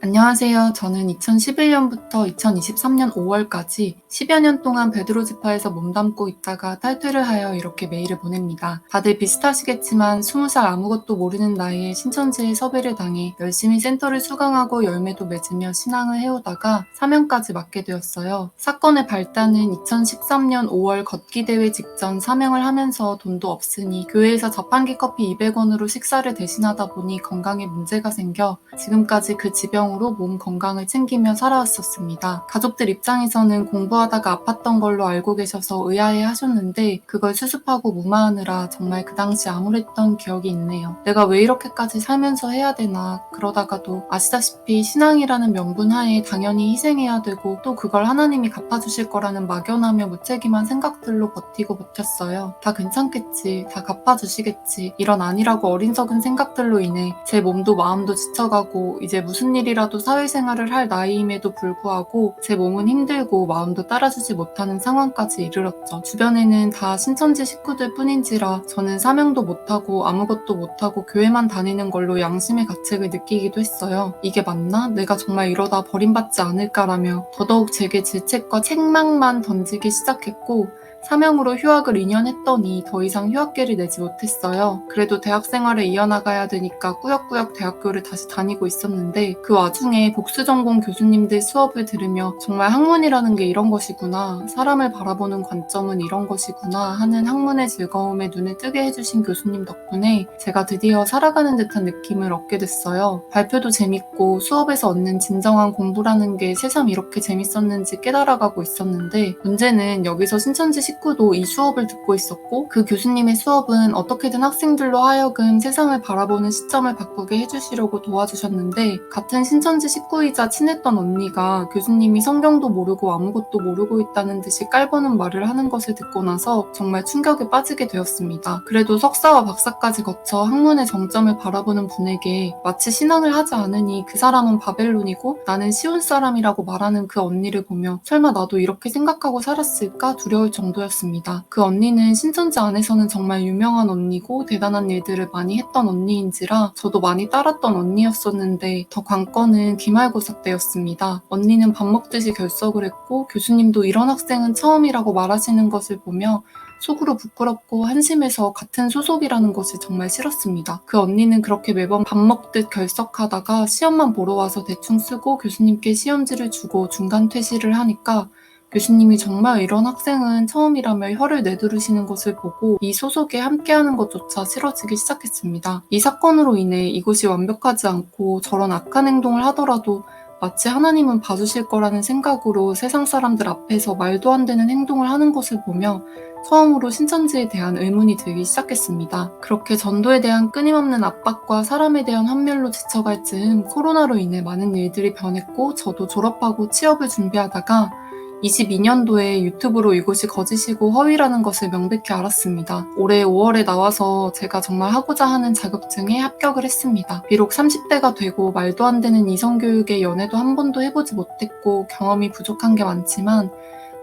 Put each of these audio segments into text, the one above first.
안녕하세요. 저는 2011년부터 2023년 5월까지 10여 년 동안 베드로 지파에서 몸담고 있다가 탈퇴를 하여 이렇게 메일을 보냅니다. 다들 비슷하시겠지만 20살 아무것도 모르는 나이에 신천지에 섭외를 당해 열심히 센터를 수강하고 열매도 맺으며 신앙을 해오다가 사명까지 맡게 되었어요. 사건의 발단은 2013년 5월 걷기 대회 직전 사명을 하면서 돈도 없으니 교회에서 자판기 커피 200원으로 식사를 대신하다 보니 건강에 문제가 생겨 지금까지 그 지병으로 몸 건강을 챙기며 살아왔었습니다. 가족들 입장에서는 공부하다가 아팠던 걸로 알고 계셔서 의아해 하셨는데 그걸 수습하고 무마하느라 정말 그 당시 암울했던 기억이 있네요. 내가 왜 이렇게까지 살면서 해야 되나. 그러다가도 아시다시피 신앙이라는 명분 하에 당연히 희생해야 되고 또 그걸 하나님이 갚아주실 거라는 막연하며 무책임한 생각들로 버티고 버텼어요. 다 괜찮겠지, 다 갚아주시겠지, 이런 아니라고 어리석은 생각들로 인해 제 몸도 마음도 지쳐가고 이제 무슨 일이라도 사회생활을 할 나이임에도 불구하고 제 몸은 힘들고 마음도 따라주지 못하는 상황까지 이르렀죠. 주변에는 다 신천지 식구들 뿐인지라 저는 사명도 못하고 아무것도 못하고 교회만 다니는 걸로 양심의 가책을 느끼기도 했어요. 이게 맞나? 내가 정말 이러다 버림받지 않을까라며 더더욱 제게 질책과 책망만 던지기 시작했고 사명으로 휴학을 2년 했더니 더 이상 휴학계를 내지 못했어요. 그래도 대학 생활을 이어나가야 되니까 꾸역꾸역 대학교를 다시 다니고 있었는데 그 와중에 복수전공 교수님들 수업을 들으며 정말 학문이라는 게 이런 것이구나, 사람을 바라보는 관점은 이런 것이구나 하는 학문의 즐거움에 눈을 뜨게 해주신 교수님 덕분에 제가 드디어 살아가는 듯한 느낌을 얻게 됐어요. 발표도 재밌고 수업에서 얻는 진정한 공부라는 게 새삼 이렇게 재밌었는지 깨달아가고 있었는데 문제는 여기서 신천지 식구도 이 수업을 듣고 있었고 그 교수님의 수업은 어떻게든 학생들로 하여금 세상을 바라보는 시점을 바꾸게 해주시려고 도와주셨는데 같은 신천지 식구이자 친했던 언니가 교수님이 성경도 모르고 아무것도 모르고 있다는 듯이 깔보는 말을 하는 것을 듣고 나서 정말 충격에 빠지게 되었습니다. 그래도 석사와 박사까지 거쳐 학문의 정점을 바라보는 분에게 마치 신앙을 하지 않으니 그 사람은 바벨론이고 나는 시온 사람이라고 말하는 그 언니를 보며 설마 나도 이렇게 생각하고 살았을까 두려울 정도였습니다. 그 언니는 신천지 안에서는 정말 유명한 언니고 대단한 일들을 많이 했던 언니인지라 저도 많이 따랐던 언니였었는데 더 관건은 기말고사 때였습니다. 언니는 밥 먹듯이 결석을 했고 교수님도 이런 학생은 처음이라고 말하시는 것을 보며 속으로 부끄럽고 한심해서 같은 소속이라는 것이 정말 싫었습니다. 그 언니는 그렇게 매번 밥 먹듯 결석하다가 시험만 보러 와서 대충 쓰고 교수님께 시험지를 주고 중간 퇴실을 하니까 교수님이 정말 이런 학생은 처음이라며 혀를 내두르시는 것을 보고 이 소속에 함께하는 것조차 싫어지기 시작했습니다. 이 사건으로 인해 이곳이 완벽하지 않고 저런 악한 행동을 하더라도 마치 하나님은 봐주실 거라는 생각으로 세상 사람들 앞에서 말도 안 되는 행동을 하는 것을 보며 처음으로 신천지에 대한 의문이 들기 시작했습니다. 그렇게 전도에 대한 끊임없는 압박과 사람에 대한 환멸로 지쳐갈 즈음 코로나로 인해 많은 일들이 변했고 저도 졸업하고 취업을 준비하다가 22년도에 유튜브로 이곳이 거짓이고 허위라는 것을 명백히 알았습니다. 올해 5월에 나와서 제가 정말 하고자 하는 자격증에 합격을 했습니다. 비록 30대가 되고 말도 안 되는 이성교육에 연애도 한 번도 해보지 못했고 경험이 부족한 게 많지만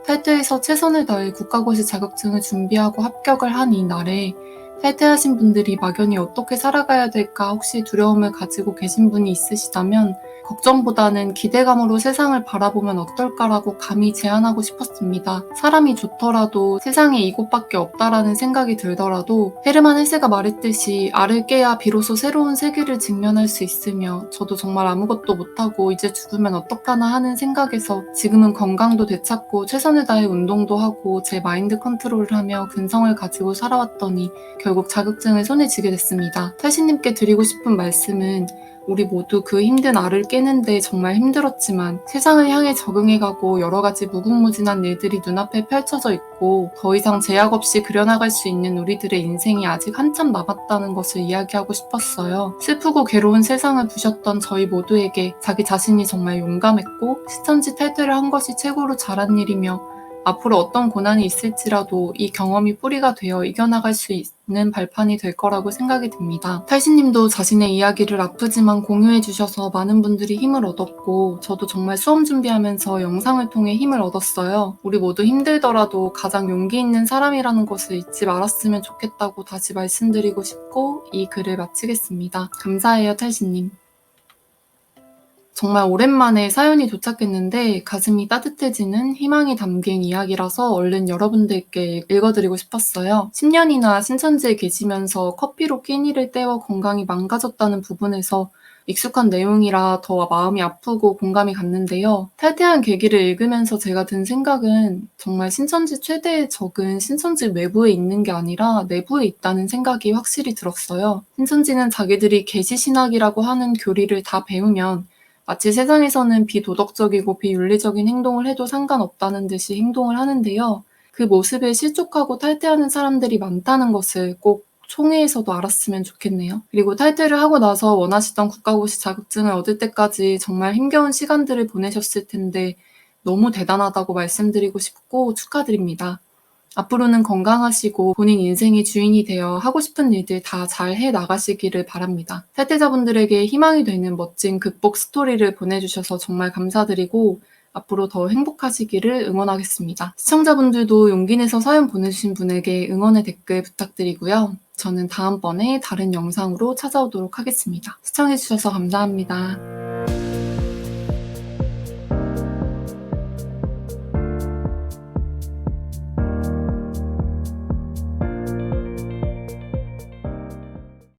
탈퇴해서 최선을 다해 국가고시 자격증을 준비하고 합격을 한 이 날에 탈퇴하신 분들이 막연히 어떻게 살아가야 될까 혹시 두려움을 가지고 계신 분이 있으시다면 걱정보다는 기대감으로 세상을 바라보면 어떨까라고 감히 제안하고 싶었습니다. 사람이 좋더라도 세상에 이곳밖에 없다라는 생각이 들더라도 헤르만 헤세가 말했듯이 알을 깨야 비로소 새로운 세계를 직면할 수 있으며 저도 정말 아무것도 못하고 이제 죽으면 어떡하나 하는 생각에서 지금은 건강도 되찾고 최선을 다해 운동도 하고 제 마인드 컨트롤을 하며 근성을 가지고 살아왔더니 결국 자격증을 손에 쥐게 됐습니다. 탈신님께 드리고 싶은 말씀은 우리 모두 그 힘든 알을 깨는데 정말 힘들었지만 세상을 향해 적응해가고 여러 가지 무궁무진한 일들이 눈앞에 펼쳐져 있고 더 이상 제약 없이 그려나갈 수 있는 우리들의 인생이 아직 한참 남았다는 것을 이야기하고 싶었어요. 슬프고 괴로운 세상을 부셨던 저희 모두에게 자기 자신이 정말 용감했고 신천지 탈퇴를 한 것이 최고로 잘한 일이며 앞으로 어떤 고난이 있을지라도 이 경험이 뿌리가 되어 이겨나갈 수 있는 발판이 될 거라고 생각이 듭니다. 탈신님도 자신의 이야기를 아프지만 공유해 주셔서 많은 분들이 힘을 얻었고 저도 정말 수험 준비하면서 영상을 통해 힘을 얻었어요. 우리 모두 힘들더라도 가장 용기 있는 사람이라는 것을 잊지 말았으면 좋겠다고 다시 말씀드리고 싶고 이 글을 마치겠습니다. 감사해요, 탈신님. 정말 오랜만에 사연이 도착했는데 가슴이 따뜻해지는 희망이 담긴 이야기라서 얼른 여러분들께 읽어드리고 싶었어요. 10년이나 신천지에 계시면서 커피로 끼니를 때워 건강이 망가졌다는 부분에서 익숙한 내용이라 더 마음이 아프고 공감이 갔는데요. 탈퇴한 계기를 읽으면서 제가 든 생각은 정말 신천지 최대의 적은 신천지 외부에 있는 게 아니라 내부에 있다는 생각이 확실히 들었어요. 신천지는 자기들이 계시신학이라고 하는 교리를 다 배우면 마치 세상에서는 비도덕적이고 비윤리적인 행동을 해도 상관없다는 듯이 행동을 하는데요. 그 모습에 실족하고 탈퇴하는 사람들이 많다는 것을 꼭 총회에서도 알았으면 좋겠네요. 그리고 탈퇴를 하고 나서 원하시던 국가고시 자격증을 얻을 때까지 정말 힘겨운 시간들을 보내셨을 텐데 너무 대단하다고 말씀드리고 싶고 축하드립니다. 앞으로는 건강하시고 본인 인생의 주인이 되어 하고 싶은 일들 다 잘 해 나가시기를 바랍니다. 탈퇴자분들에게 희망이 되는 멋진 극복 스토리를 보내주셔서 정말 감사드리고 앞으로 더 행복하시기를 응원하겠습니다. 시청자분들도 용기 내서 사연 보내주신 분에게 응원의 댓글 부탁드리고요. 저는 다음번에 다른 영상으로 찾아오도록 하겠습니다. 시청해주셔서 감사합니다.